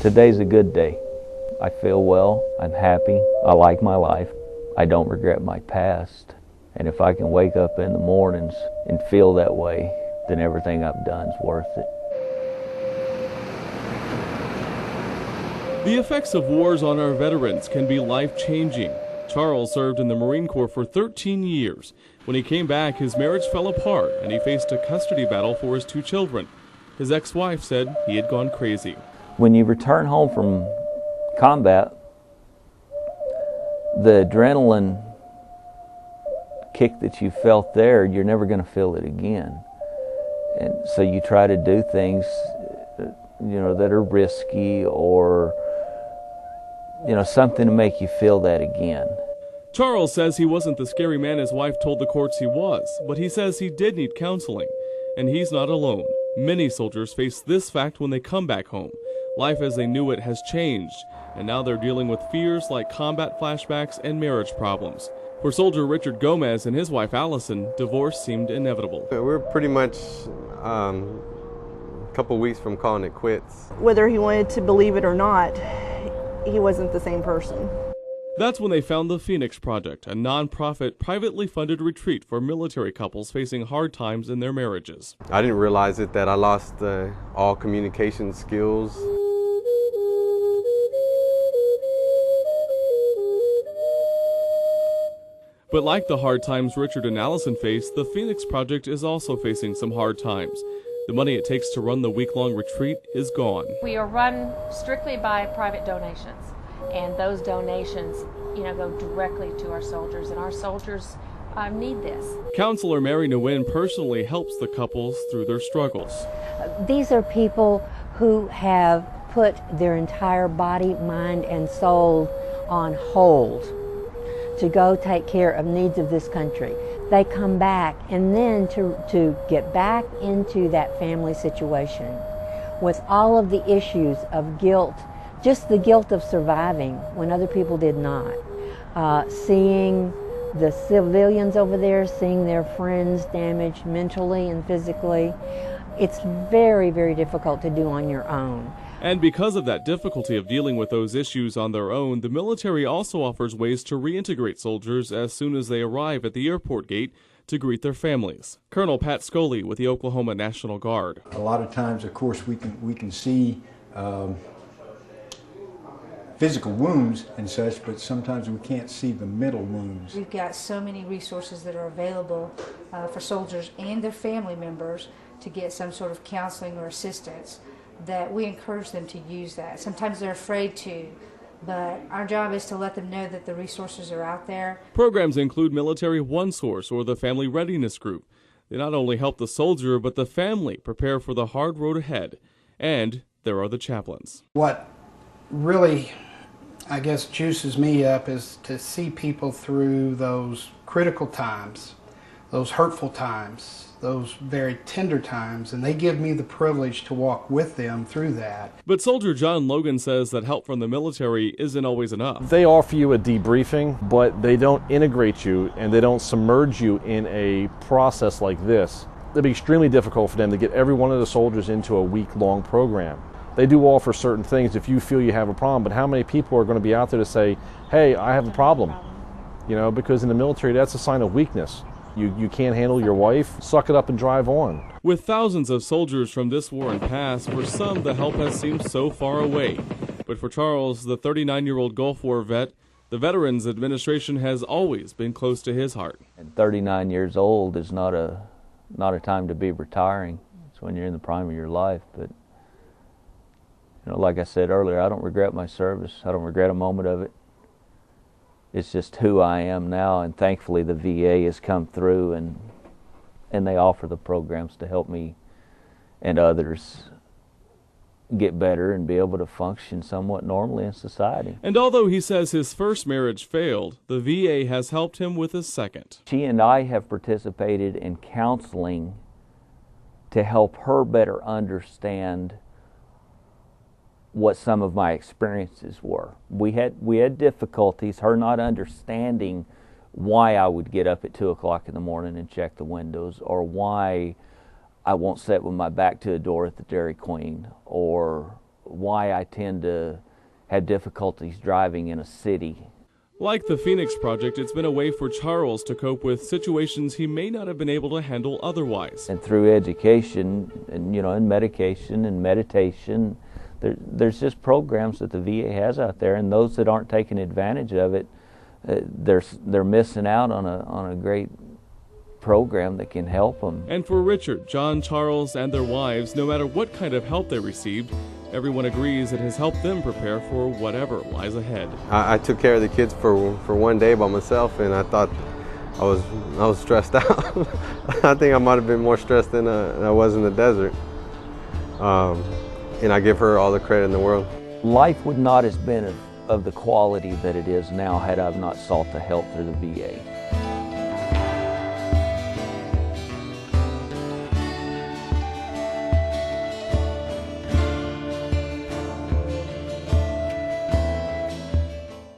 Today's a good day. I feel well, I'm happy, I like my life, I don't regret my past. And if I can wake up in the mornings and feel that way, then everything I've done is worth it. The effects of wars on our veterans can be life-changing. Charles served in the Marine Corps for 13 years. When he came back, his marriage fell apart and he faced a custody battle for his 2 children. His ex-wife said he had gone crazy. When you return home from combat, the adrenaline kick that you felt there, you're never going to feel it again. And so you try to do things, that are risky or, something to make you feel that again. Charles says he wasn't the scary man his wife told the courts he was, but he says he did need counseling. And he's not alone. Many soldiers face this fact when they come back home. Life as they knew it has changed, and now they're dealing with fears like combat flashbacks and marriage problems. For soldier Richard Gomez and his wife Allison, divorce seemed inevitable. We're pretty much a couple weeks from calling it quits. Whether he wanted to believe it or not, he wasn't the same person. That's when they found the Phoenix Project, a non-profit, privately funded retreat for military couples facing hard times in their marriages. I didn't realize it that I lost all communication skills. But like the hard times Richard and Allison faced, the Phoenix Project is also facing some hard times. The money it takes to run the week-long retreat is gone. We are run strictly by private donations, and those donations, go directly to our soldiers, and our soldiers need this. Counselor Mary Nguyen personally helps the couples through their struggles. These are people who have put their entire body, mind, and soul on hold to go take care of needs of this country. They come back, and then to get back into that family situation with all of the issues of guilt, just the guilt of surviving when other people did not. Seeing the civilians over there, seeing their friends damaged mentally and physically, it's very, very difficult to do on your own. And because of that difficulty of dealing with those issues on their own, the military also offers ways to reintegrate soldiers as soon as they arrive at the airport gate to greet their families. Colonel Pat Scully with the Oklahoma National Guard. A lot of times, of course, we can see physical wounds and such, but sometimes we can't see the mental wounds. We've got so many resources that are available for soldiers and their family members to get some sort of counseling or assistance, that we encourage them to use that. Sometimes they're afraid to, but our job is to let them know that the resources are out there. Programs include Military One Source or the Family Readiness Group. They not only help the soldier, but the family prepare for the hard road ahead. And there are the chaplains. What really, I guess, juices me up is to see people through those critical times, those hurtful times, those very tender times, and they give me the privilege to walk with them through that. But Soldier John Logan says that help from the military isn't always enough. They offer you a debriefing, but they don't integrate you and they don't submerge you in a process like this. It'd be extremely difficult for them to get every one of the soldiers into a week-long program. They do offer certain things if you feel you have a problem, but how many people are going to be out there to say, hey, I have a problem? Because in the military, that's a sign of weakness. You can't handle your wife, suck it up and drive on. With thousands of soldiers from this war and past, for some the help has seemed so far away. But for Charles, the 39-year-old Gulf War vet, the Veterans Administration has always been close to his heart. And 39 years old is not a time to be retiring. It's when you're in the prime of your life. But like I said earlier, I don't regret my service. I don't regret a moment of it. It's just who I am now, and thankfully the VA has come through and they offer the programs to help me and others get better and be able to function somewhat normally in society. And although he says his first marriage failed, the VA has helped him with his second. She and I have participated in counseling to help her better understand what some of my experiences were. We had difficulties, her not understanding why I would get up at 2 o'clock in the morning and check the windows, or why I won't sit with my back to a door at the Dairy Queen, or why I tend to have difficulties driving in a city. Like the Phoenix Project, it's been a way for Charles to cope with situations he may not have been able to handle otherwise. And through education and, and medication and meditation, there's just programs that the VA has out there, and those that aren't taking advantage of it, they're missing out on a great program that can help them. And for Richard, John, Charles, and their wives, no matter what kind of help they received, everyone agrees it has helped them prepare for whatever lies ahead. I took care of the kids for one day by myself, and I thought I was stressed out. I think I might have been more stressed than I was in the desert. And I give her all the credit in the world. Life would not have been of the quality that it is now had I not sought the help through the VA.